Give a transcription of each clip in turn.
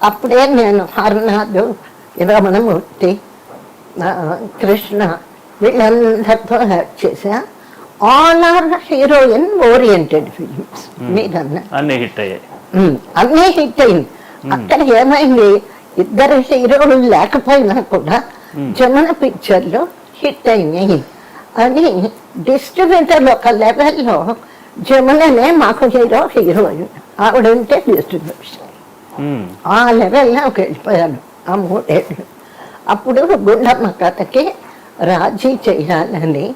అప్పుడే నేను హర్నాథ్, రమణమూర్తి, కృష్ణ వీళ్ళందరితో యాక్ట్ చేశా. All are heroine oriented films. మీరన్నా అన్ని హిట్ అయ్యాయి. అన్నీ హిట్ అయింది. అక్కడ ఏమైంది, ఇద్దరు హీరోలు లేకపోయినా కూడా జమున పిక్చర్లు హిట్ అయినాయి అని డిస్ట్రిబ్యూటర్ ఒక లెవెల్లో జముననే మాకు హీరోయిన్ ఆవిడంటే డిస్ట్రిబ్యూషన్. ఆ లెవెల్లోకి వెళ్ళిపోయాను ఆ 3 ఏళ్ళు. అప్పుడు గుండమ్మ కథకి రాజీ చేయాలని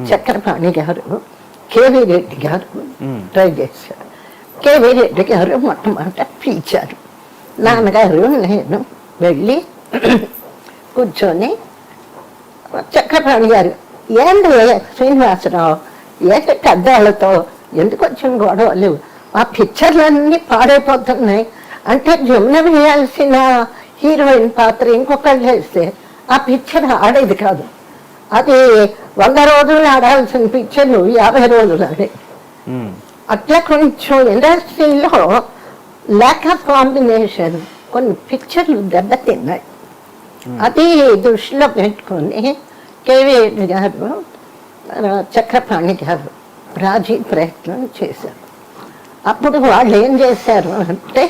చక్రపాణి గారు, కేవీ రెడ్డి గారు ట్రై చేశారు. కేవీ రెడ్డి గారు మొట్టమొదట పిలిచారు. నాన్నగారు నేను వెళ్ళి కూర్చొని, చక్రపాణి గారు ఏంటి శ్రీనివాసరావు ఏంటి పెద్దవాళ్ళతో ఎందుకు వచ్చిన గొడవలు, ఆ పిక్చర్లన్నీ పాడైపోతున్నాయి అంటే జమున వేయాల్సిన హీరోయిన్ పాత్ర ఇంకొకళ్ళు వేస్తే ఆ పిక్చర్ ఆడేది కాదు. అది 100 రోజులు ఆడాల్సిన పిక్చర్లు 50 రోజులు ఆడే. అట్లా కొంచెం ఇండస్ట్రీలో ల్యాక్ ఆఫ్ కాంబినేషన్ కొన్ని పిక్చర్లు దెబ్బతిన్నాయి. అది దృష్టిలో పెట్టుకొని కేవీ గారు, చక్రపాణి గారు రాజీ ప్రయత్నం చేశారు. అప్పుడు వాళ్ళు ఏం చేశారు అంటే,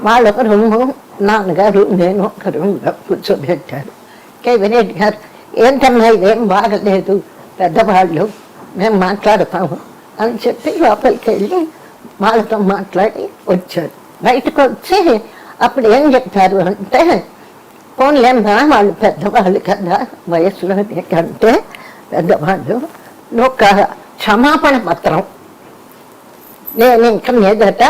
వాళ్ళొక రూము, నాన్నగారు నేను ఒక రూమ్లో కూర్చోబెట్టారు. కేవీ రెడ్డి గారు ఏంటమ్మా ఇదేం బాగలేదు, పెద్దవాళ్ళు మేము మాట్లాడతాము అని చెప్పి లోపలికి వెళ్ళి వాళ్ళతో మాట్లాడి వచ్చారు. బయటకు వచ్చి అప్పుడు ఏం చెప్పారు అంటే, పోన్లేమ్మా వాళ్ళు పెద్దవాళ్ళు కదా, వయసులో కంటే పెద్దవాళ్ళు, ఒక క్షమాపణ పత్రం, నేను ఇంకా మీదట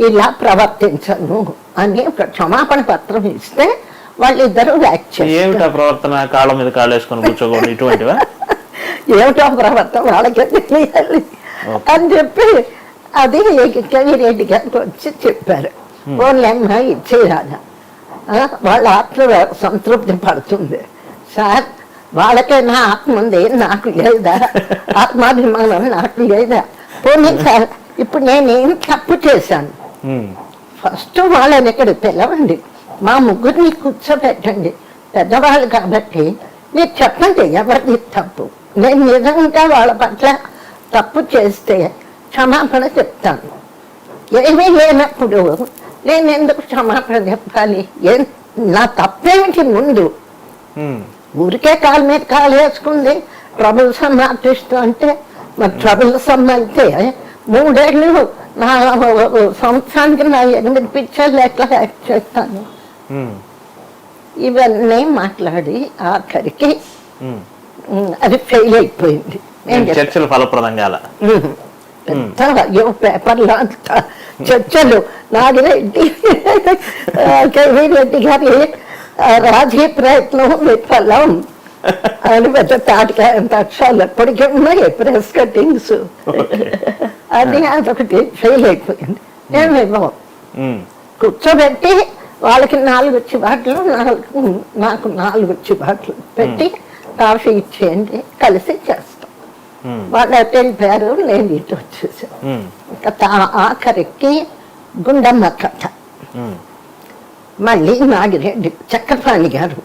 ఇలా ప్రవర్తించను అని ఒక క్షమాపణ పత్రం ఇస్తే వాళ్ళిద్దరూ యాక్ట్ చేస్తారు. ఏమిటా ప్రవర్తన, కాళ్ళ మీద కాళ్ళు వేసుకొని కూర్చోకూడదు ఇటువంటివా? ఏమిటో ప్రవర్తన వాళ్ళకే తెలియాలి అని చెప్పి అది కేవీ రెడ్డి గారికి వచ్చి చెప్పారు. ఓన్లేమ్మ ఇచ్చేయాలి, వాళ్ళ ఆత్మ సంతృప్తి పడుతుంది. సార్ వాళ్ళకైనా ఆత్మ ఉంది, నాకు లేదా, ఆత్మాభిమానం నాకు లేదా. పోనీ సార్ ఇప్పుడు నేనేం తప్పు చేశాను, ఫస్ట్ వాళ్ళని ఇక్కడ పిలవండి, మా ముగ్గురిని కూర్చోబెట్టండి, పెద్దవాళ్ళు కాబట్టి మీరు చెప్పండి ఎవరిది తప్పు. నేను నిజంగా వాళ్ళ పట్ల తప్పు చేస్తే క్షమాపణ చెప్తాను. ఏమీ లేనప్పుడు నేను ఎందుకు క్షమాపణ చెప్పాలి? నా తప్పేమిటి ముందు? ఊరికే కాలు మీద కాలు వేసుకుంది ట్రబుల్ సమ్ ఆర్టిస్ట్ అంటే, మరి ట్రబుల్ సమ్ అయితే 3 ఏళ్ళు నా సంవత్సరానికి నా 8 పిక్చర్లు ఎట్లా యాక్ట్ చేస్తాను? ఇవన్నీ మాట్లాడి ఆఖరికి అది ఫెయిల్ అయిపోయింది. చర్చలు ఫలప్రదంగా పేపర్లో అంతా చర్చలు. నాగిరెడ్డి, కేవీ రెడ్డి గారి రాజీ ప్రయత్నం విఫలం అని పెద్ద తాటికాయంత అక్షరాలు ఎప్పటికీ ఉన్నాయి, ప్రెస్ కటింగ్స్. అది అదొకటి ఫెయిల్ అయిపోయింది. ఏమేమో కూర్చోబెట్టి వాళ్ళకి 4 చివాట్లు, నాకు 4 చివాట్లు పెట్టి కాఫీ ఇచ్చేయండి, కలిసి చేస్తాం. వాళ్ళు అటు వెళ్ళిపోయారు, నేను ఇటు వచ్చేసాను. ఇంకా ఆఖరికి గుండమ్మ కథ మళ్ళీ నాగిరెడ్డి, చక్రపాణి గారు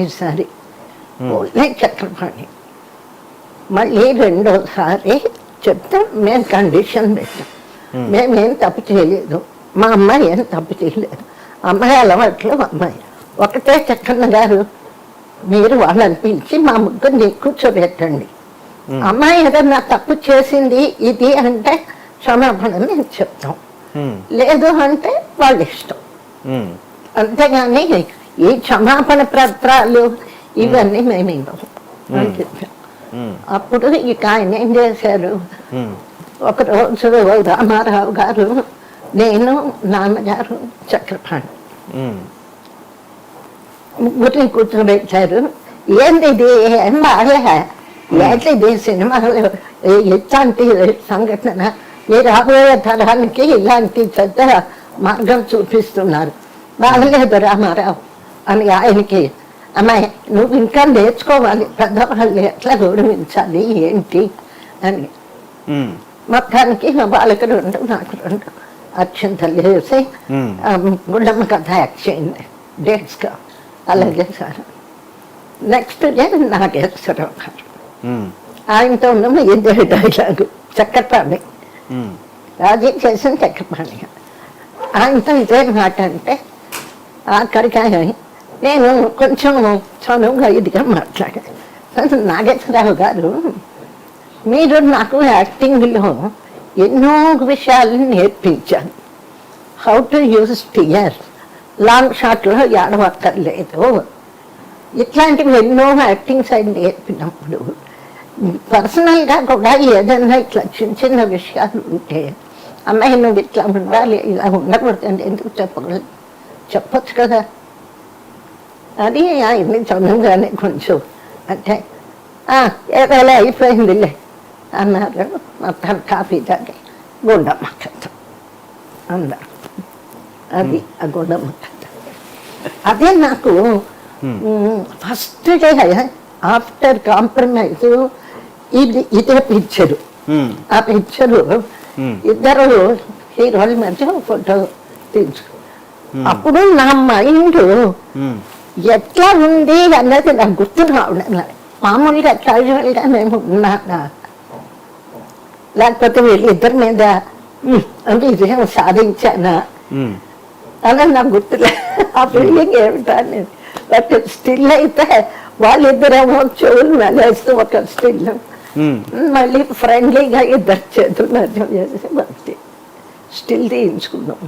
ఈసారి చక్రపాణి మళ్ళీ 2వసారి చెప్తే మేము కండిషన్ పెట్టాం, మేమేం తప్పు చేయలేదు, మా అమ్మాయి ఏం తప్పు చేయలేదు, అమ్మాయి అలవాట్లు అమ్మాయి ఒకటే. చక్రన్న గారు మీరు వాళ్ళని పిలిచి మా ముగ్గురిని కూర్చోబెట్టండి, అమ్మాయి ఏదన్నా తప్పు చేసింది ఇది అంటే క్షమాపణ మేము చెప్తాం, లేదు అంటే వాళ్ళ ఇష్టం. అంతేగాని ఈ క్షమాపణ పత్రాలు ఇవన్నీ మేము ఇవ్వము అని చెప్పాం. అప్పుడు ఇక ఆయన ఏం చేశారు, ఒకరోజు రామారావు గారు, నేను, నాన్నగారు, చక్రపాణి ముగ్గురిని కూర్చోబెట్టారు. ఏంది ఇది, ఏం బాగా ఏంటిది సినిమాలో ఇట్లాంటి సంఘటన, మీ రాబోయే తరానికి ఇలాంటి పెద్ద మార్గం చూపిస్తున్నారు, బాగలేదు రామారావు అని ఆయనకి. అమ్మాయి నువ్వు ఇంకా నేర్చుకోవాలి, పెద్దవాళ్ళు ఎట్లా గౌరవించాలి ఏంటి అని. మొత్తానికి వాళ్ళకి 2 నాకు 2 అక్షంతలు వేసి గుండమ్మ కథ యాక్ట్ చేయండి డేట్స్గా అలాగే సార్. నెక్స్ట్ డే నాగేశ్వరరావు గారు, ఆయనతో ఉన్న ఇద్దరు డైలాగు చక్రపాణి, రాజీ చేసిన చక్రపాణి గారు. ఆయనతో ఇదే మాట అంటే ఆఖరికి నేను కొంచెం చనువుగా ఇదిగా మాట్లాడాను. నాగేశ్వరరావు గారు, మీరు నాకు యాక్టింగ్లో ఎన్నో విషయాలు నేర్పించారు. How to use tear, long షాట్లో ఏడవక్కర్లేదు, ఇట్లాంటివి ఎన్నో యాక్టింగ్ సైడ్ నేర్పినప్పుడు పర్సనల్గా కూడా ఏదైనా ఇట్లా చిన్న చిన్న విషయాలు ఉంటే అమ్మాయి నువ్వు ఇట్లా ఉండాలి ఇలా ఉండకూడదు అని ఎందుకు చెప్పగలదు, చెప్పచ్చు కదా. అది ఆయన్ని చదువుగానే కొంచెం అంటే ఏదైనా అయిపోయిందిలే అన్నారు. మొత్తం కాఫీ తాగి గుండమ్మ కథ అన్నారు. అది ఆ గుండమ్మ కథ. అదే నాకు ఫస్ట్ డే ఆఫ్టర్ కాంప్రమైజ్ ఇదే పిక్చరు. ఆ పిక్చరు ఇద్దరు హీరోల మధ్య ఫోటో తీర్చు. అప్పుడు నా మైండ్ ఎట్లా ఉంది అన్నది నాకు గుర్తు రావడం. మామూలుగా క్యాజువల్గా మేము ఉన్నానా, లేకపోతే వీళ్ళిద్దరి మీద విజయం సాధించానా అన్నది నాకు గుర్తులే. ఆ ఫీలింగ్ ఏమిటా అనేది. బట్ స్టిల్ అయితే వాళ్ళిద్దరేమో చెవులు వెళ్ళేస్తూ ఒక స్టిల్ మళ్ళీ ఫ్రెండ్లీగా ఇద్దరు చేతులు మధ్య చేసి స్టిల్ తీయించుకున్నాం.